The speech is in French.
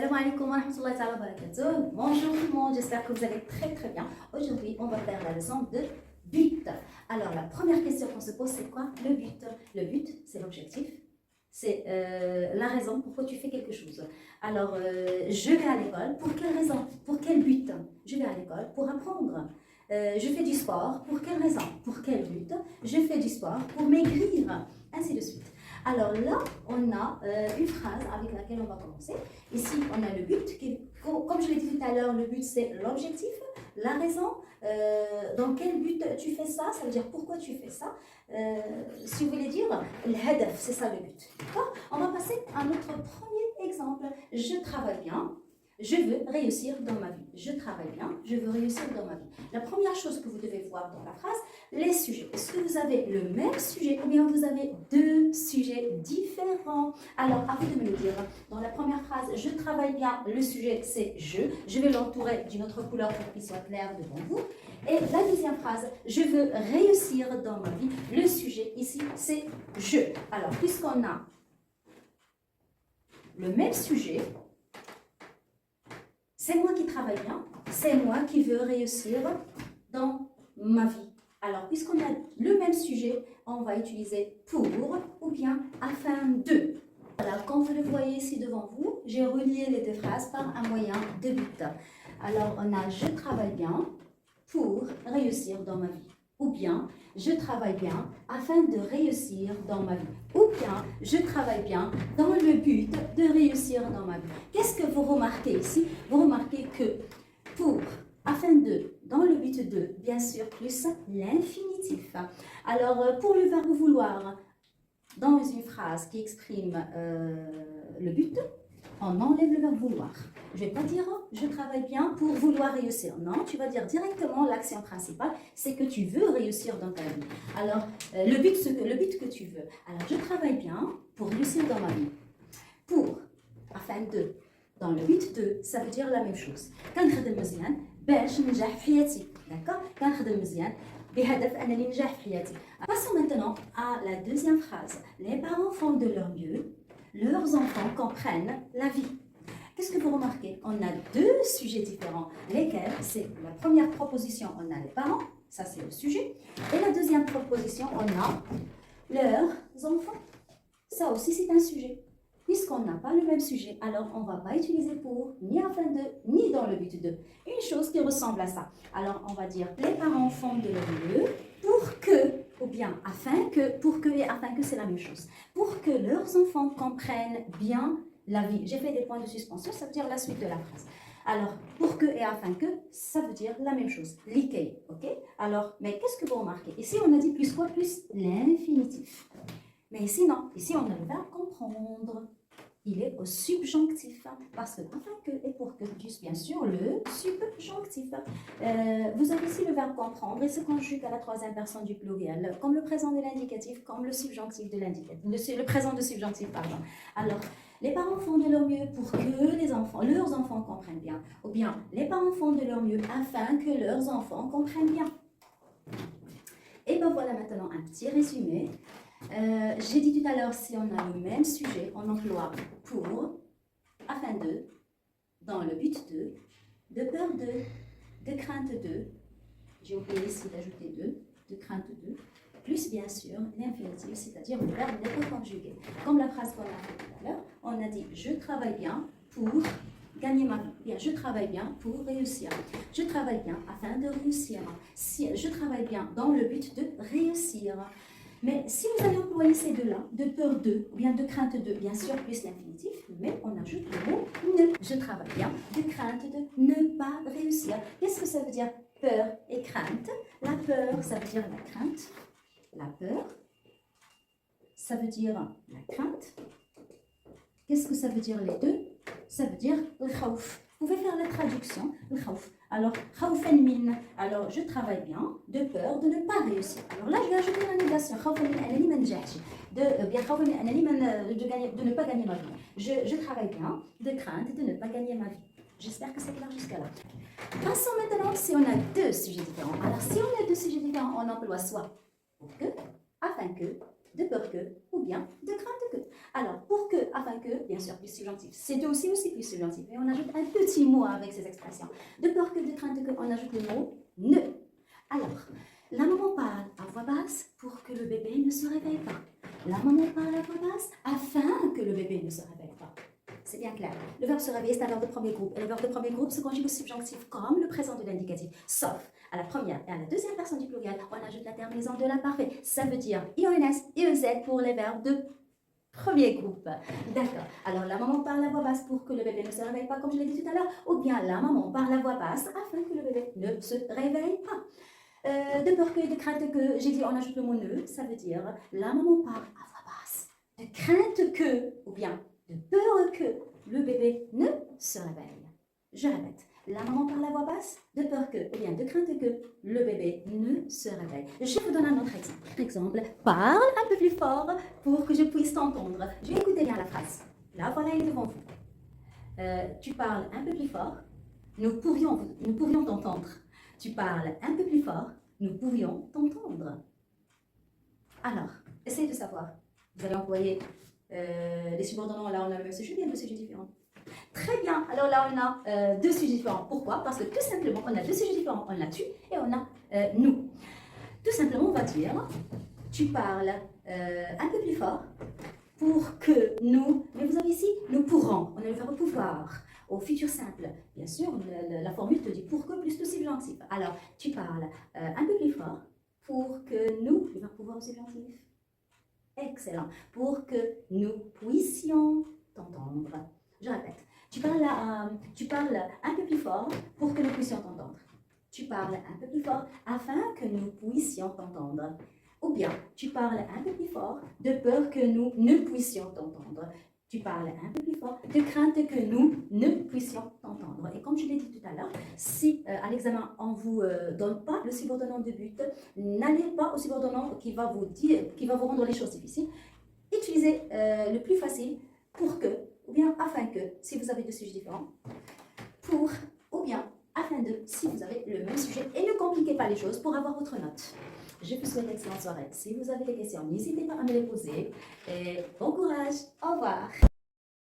Salam alaikum wa rahmatullahi wa barakatuh. Bonjour tout le monde, j'espère que vous allez très bien. Aujourd'hui, on va faire la leçon de but. Alors, la première question qu'on se pose, c'est quoi le but? Le but, c'est l'objectif, c'est la raison pourquoi tu fais quelque chose. Alors, je vais à l'école, pour quelle raison? Pour quel but? Je vais à l'école pour apprendre. Je fais du sport, pour quelle raison? Pour quel but? Je fais du sport pour maigrir, ainsi de suite. Alors là, on a une phrase avec laquelle on va commencer. Ici, on a le but. Comme je l'ai dit tout à l'heure, le but, c'est l'objectif, la raison. Dans quel but tu fais ça? Ça veut dire pourquoi tu fais ça. Si vous voulez dire, le hadaf, c'est ça le but. On va passer à notre premier exemple. Je travaille bien. Je veux réussir dans ma vie. Je travaille bien, je veux réussir dans ma vie. La première chose que vous devez voir dans la phrase, les sujets. Est-ce que vous avez le même sujet ou bien vous avez deux sujets différents? Alors, à vous de me le dire. Dans la première phrase, je travaille bien, le sujet c'est je. Je vais l'entourer d'une autre couleur pour qu'il soit clair devant vous. Et la deuxième phrase, je veux réussir dans ma vie. Le sujet ici, c'est je. Alors, puisqu'on a le même sujet, c'est moi qui travaille bien, c'est moi qui veux réussir dans ma vie. Alors, puisqu'on a le même sujet, on va utiliser pour ou bien afin de. Alors, quand vous le voyez ici devant vous, j'ai relié les deux phrases par un moyen de but. Alors, on a je travaille bien pour réussir dans ma vie. Ou bien, je travaille bien afin de réussir dans ma vie. Ou bien, je travaille bien dans le but de réussir dans ma vie. Qu'est-ce que vous remarquez ici? Vous remarquez que pour, afin de, dans le but de, bien sûr, plus l'infinitif. Alors, pour le verbe vouloir, dans une phrase qui exprime le but, on enlève le verbe vouloir. Je ne vais pas dire je travaille bien pour vouloir réussir. Non, tu vas dire directement l'action principale, c'est que tu veux réussir dans ta vie. Alors, le but que tu veux. Alors, je travaille bien pour réussir dans ma vie. Pour, afin de, dans le but de, ça veut dire la même chose. كنخدم مزيان باش ننجح في حياتي. D'accord? كنخدم مزيان بهدف أنني ننجح في حياتي. Passons maintenant à la deuxième phrase. Les parents font de leur mieux. Leurs enfants comprennent la vie. Qu'est-ce que vous remarquez? On a deux sujets différents. Lesquels? C'est la première proposition, on a les parents, ça c'est le sujet. Et la deuxième proposition, on a leurs enfants. Ça aussi c'est un sujet. Puisqu'on n'a pas le même sujet, alors on ne va pas utiliser pour, ni afin de, ni dans le but de. Une chose qui ressemble à ça. Alors on va dire les parents font de leur mieux pour que, ou bien afin que, pour que et afin que c'est la même chose. Pour que leurs enfants comprennent bien la vie. J'ai fait des points de suspension, ça veut dire la suite de la phrase. Alors, pour que et afin que, ça veut dire la même chose. L'ikei, ok? Alors, mais qu'est-ce que vous remarquez? Ici, on a dit plus quoi? Plus l'infinitif. Mais ici, non. Ici, on a le verbe comprendre. Il est au subjonctif, parce que afin que et pour que, bien sûr, le subjonctif. Vous avez ici le verbe comprendre, et se conjugue à la troisième personne du pluriel, comme le présent de l'indicatif, comme le subjonctif de l'indicatif, le présent de subjonctif, pardon. Alors, les parents font de leur mieux pour que leurs enfants comprennent bien, ou bien les parents font de leur mieux afin que leurs enfants comprennent bien. Et bien voilà maintenant un petit résumé. J'ai dit tout à l'heure, si on a le même sujet, on emploie pour, afin de, dans le but de peur de crainte de, j'ai oublié ici d'ajouter de crainte de, plus bien sûr l'infinitif, c'est-à-dire le verbe n'est pas conjugué. Comme la phrase qu'on a fait tout à l'heure, on a dit je travaille bien pour gagner ma vie. Bien, je travaille bien pour réussir. Je travaille bien afin de réussir. Si, je travaille bien dans le but de réussir. Mais si vous allez employer ces deux-là, de peur de, ou bien de crainte de, bien sûr, plus l'infinitif, mais on ajoute le mot ne. Je travaille bien de crainte de ne pas réussir. Qu'est-ce que ça veut dire peur et crainte? La peur, ça veut dire la crainte. La peur, ça veut dire la crainte. Qu'est-ce que ça veut dire les deux? Ça veut dire le khawf. Vous pouvez faire la traduction, le khawf. Alors, khawfan min. Alors, je travaille bien, de peur de ne pas réussir. Alors là, je vais ajouter la négation. Khawfan min anani ma njahti. Bien, khawfan min anani de ne pas gagner ma vie. Je travaille bien, de crainte de ne pas gagner ma vie. J'espère que c'est clair jusqu'à là. Passons maintenant si on a deux sujets différents. Alors, si on a deux sujets différents, on emploie soit pour que, afin que, de peur que, ou bien de crainte que. Alors, pour que, afin que, bien sûr, plus subjonctif. C2 aussi plus subjonctif. Et on ajoute un petit mot avec ces expressions. De peur que, de crainte que, on ajoute le mot ne. Alors, la maman parle à voix basse pour que le bébé ne se réveille pas. La maman parle à voix basse afin que le bébé ne se réveille pas. C'est bien clair. Le verbe se réveiller, c'est un verbe de premier groupe. Et le verbe de premier groupe se conjugue au subjonctif comme le présent de l'indicatif. Sauf à la première et à la deuxième personne du pluriel, on ajoute la terminaison de l'imparfait. Ça veut dire IONS, IEZ pour les verbes de premier groupe. D'accord. Alors, la maman parle à voix basse pour que le bébé ne se réveille pas, comme je l'ai dit tout à l'heure. Ou bien, la maman parle à voix basse afin que le bébé ne se réveille pas. De peur que, de crainte que, j'ai dit on ajoute le mot ne, ça veut dire la maman parle à voix basse. De crainte que, ou bien de peur que le bébé ne se réveille. Je répète, la maman parle à voix basse, de peur que, ou bien de crainte que le bébé ne se réveille. Je vous donne un autre exemple. Parle un peu plus fort pour que je puisse t'entendre. Je vais écouter bien la phrase. Là, voilà, elle est devant vous. Tu parles un peu plus fort, nous pourrions t'entendre. Tu parles un peu plus fort, nous pourrions t'entendre. Alors, essayez de savoir. Vous allez employer les subordonnants, là on a le même sujet, bien deux sujets différents. Très bien, alors là on a deux sujets différents. Pourquoi? Parce que tout simplement, on a deux sujets différents. On a tu et on a nous. Tout simplement, on va dire, tu parles un peu plus fort pour que nous, mais vous avez ici, nous pourrons. On a le verbe pouvoir au futur simple. Bien sûr, la formule te dit pour que plus le subjonctif. Alors, tu parles un peu plus fort pour que nous, le verbe pouvoir au subjonctif. Excellent. Pour que nous puissions t'entendre. Je répète. Tu parles un peu plus fort pour que nous puissions t'entendre. Tu parles un peu plus fort afin que nous puissions t'entendre. Ou bien, tu parles un peu plus fort de peur que nous ne puissions t'entendre. Tu parles un peu plus fort de crainte que nous ne puissions t'entendre. Et comme je l'ai dit tout à l'heure, si à l'examen on ne vous donne pas le subordonnant de but, n'allez pas au subordonnant qui va vous rendre les choses difficiles. Utilisez le plus facile pour que, ou bien afin que, si vous avez deux sujets différents, pour, ou bien afin de, si vous avez le même sujet, et ne compliquez pas les choses pour avoir votre note. Je vous souhaite une excellente soirée. Si vous avez des questions, n'hésitez pas à me les poser. Et bon courage. Au revoir.